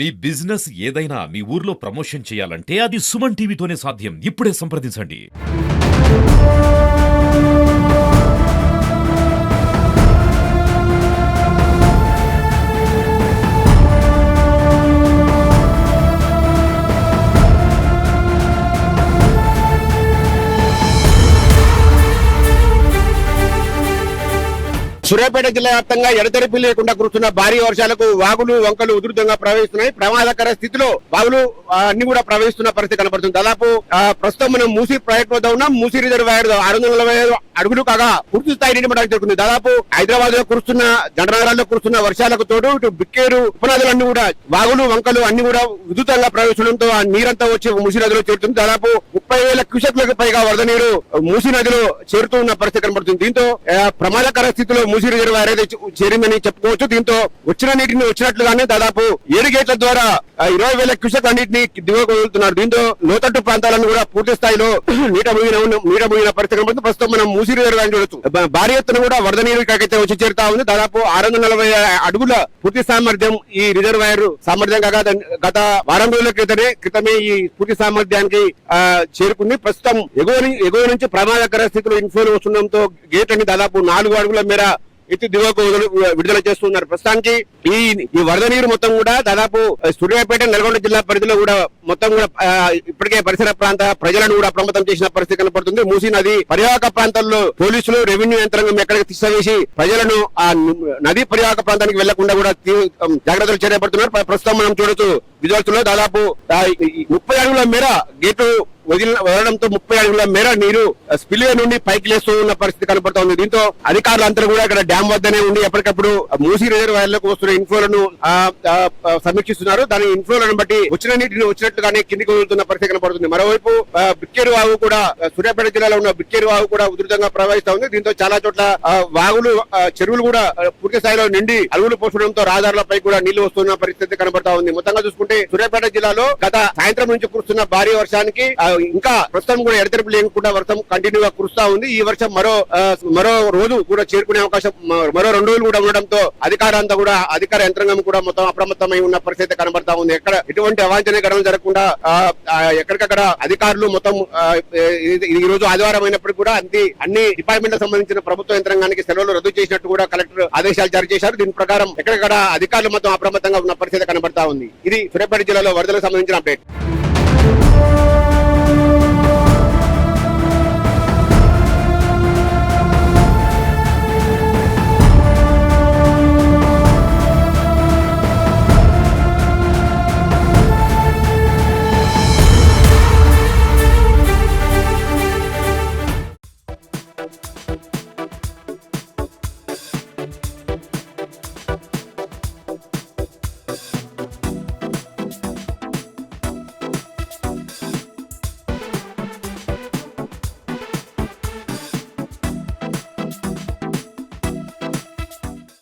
మీ business ఏదైనా మీ ఊర్లో promotion చేయాలంటే అది సుమన్ టీవీతోనే సాధ్యం. ఇప్పుడే సంప్రదించండి. సూర్యాపేట జిల్లా వ్యాప్తంగా ఎడతెరిపి లేకుండా కురుస్తున్న భారీ వర్షాలకు వాగులు వంకలు ఉధృతంగా ప్రవహిస్తున్నాయి. ప్రమాదకర స్థితిలో వాగులు అన్ని కూడా ప్రవహిస్తున్న పరిస్థితి కనబడుతుంది. దాదాపు ప్రస్తుతం మనం మూసీ ప్రాజెక్ట్ వద్ద ఉన్నాం. మూసీ రిజర్వాయర్ 645 అడుగులు కాగా పూర్తి స్థాయి నీటి మట్టం జరుగుతుంది. దాదాపు హైదరాబాద్ లో కురుస్తున్న జంటనగరాల్లో కురుస్తున్న వర్షాలకు తోడు ఇటు బిక్కేరు ఉపనదులన్నీ కూడా వాగులు వంకలు అన్ని కూడా ఉధృతంగా ప్రవహించడంతో ఆ నీరంతా వచ్చి మూసీ నదిలో చేరుతుంది. దాదాపు 30,000 క్యూసెక్లకు పైగా వరద నీరు మూసీ నదిలో చేరుతూ ఉన్న పరిస్థితి కనబడుతుంది. దీంతో ప్రమాదకర స్థితిలో మూసీ రిజర్వాయర్ అయితే చేరిందని చెప్పుకోవచ్చు. దీంతో వచ్చిన నీటిని వచ్చినట్లుగానే దాదాపు 7 గేట్ల ద్వారా 20,000 క్యూసెక్ అన్నింటినీ దిగువకు వదులుతున్నారు. దీంతో లోతట్టు ప్రాంతాలను కూడా పూర్తి స్థాయిలో నీట ముగిన పరిస్థితి కనబడుతుంది. ప్రస్తుతం మనం మూసీ రిజర్వాయర్ చూడొచ్చు. భారీ ఎత్తున కూడా వరద నీరు ఇక్కడికైతే వచ్చి చేరుతా ఉంది. దాదాపు 640 అడుగుల పూర్తి సామర్థ్యం ఈ రిజర్వాయర్ సామర్థ్యం కాగా గత వారం రోజుల క్రితమే ఈ పూర్తి సామర్థ్యానికి చేరుకుంది. ప్రస్తుతం ఎగువ నుంచి ప్రమాదకర స్థితిలో ఇన్ఫ్లో వస్తుండటంతో గేట్ అని దాదాపు 4 అడుగుల మేర ఎత్తి దిగువకు విడుదల చేస్తున్నారు. ప్రస్తుతానికి ఈ వరద నీరు మొత్తం కూడా దాదాపు సూర్యాపేట నల్గొండ జిల్లా పరిధిలో కూడా మొత్తం కూడా ఇప్పటికే పరిసర ప్రాంత ప్రజలను కూడా అప్రమత్తం చేసిన పరిస్థితి కనపడుతుంది. మూసీ నది పరివాహక ప్రాంతాల్లో పోలీసులు రెవెన్యూ యంత్రాంగం ఎక్కడికి తీసివేసి ప్రజలను ఆ నదీ పరివాహక ప్రాంతానికి వెళ్లకుండా కూడా జాగ్రత్తలు చేపడుతున్నారు. ప్రస్తుతం మనం చూడొచ్చు విజువల్స్ లో దాదాపు 30 అడుగుల మేర గేటు వదలడంతో 30 అడుగుల మేర నీరు స్పిల్వే నుండి పైకి లేస్తూ ఉన్న పరిస్థితి కనపడుతోంది. దీంతో అధికారులందరూ కూడా ఇక్కడ డ్యామ్ వద్దనే ఉండి ఎప్పటికప్పుడు మూసీ రిజర్వాయర్లకు వస్తున్న ఇన్ఫ్లోలను సమీక్షిస్తున్నారు. దాని ఇన్ఫ్లోలను బట్టి వచ్చిన నీటిని వచ్చినట్టుగానే కిందికి వదులుతున్న పరిస్థితి కనపడుతుంది. మరోవైపు బిక్కేరు వాగు కూడా సూర్యాపేట జిల్లాలో ఉన్న బిక్కేరు వాగు కూడా ఉధృతంగా ప్రవహిస్తా ఉంది. దీంతో చాలా చోట్ల వాగులు చెరువులు కూడా పూర్తి స్థాయిలో నిండి అలుగులు పోసడంతో రహదారులపై కూడా నీళ్లు వస్తున్న పరిస్థితి కనబడతా ఉంది. మొత్తంగా చూసుకుంటే సూర్యాపేట జిల్లాలో గత సాయంత్రం నుంచి కురుస్తున్న భారీ వర్షానికి ఇంకా ప్రస్తుతం కూడా ఎడతెరిపి లేకుండా వర్షం కంటిన్యూగా కురుస్తా ఉంది. ఈ వర్షం మరో రోజు కూడా చేరుకునే అవకాశం మరో 2 రోజులు కూడా ఉండడంతో అధికార యంత్రాంగం కూడా మొత్తం అప్రమత్తమై ఉన్న పరిస్థితి కనబడతా ఉంది. ఎక్కడ ఎటువంటి అవాంఛనీయ ఘటనలు జరగకుండా ఎక్కడికక్కడ అధికారులు మొత్తం ఈ రోజు ఆదివారం అయినప్పటికీ కూడా అన్ని డిపార్ట్మెంట్ సంబంధించిన ప్రభుత్వ యంత్రాంగానికి సెలవులు రద్దు చేసినట్టు కూడా కలెక్టర్ ఆదేశాలు జారీ చేశారు. దీని ప్రకారం ఎక్కడికక్కడ అధికారులు మొత్తం అప్రమత్తంగా ఉన్న పరిస్థితి కనబడతా ఉంది. ఇది సూర్యాపేట జిల్లాలో వరదలకు సంబంధించిన అప్డేట్.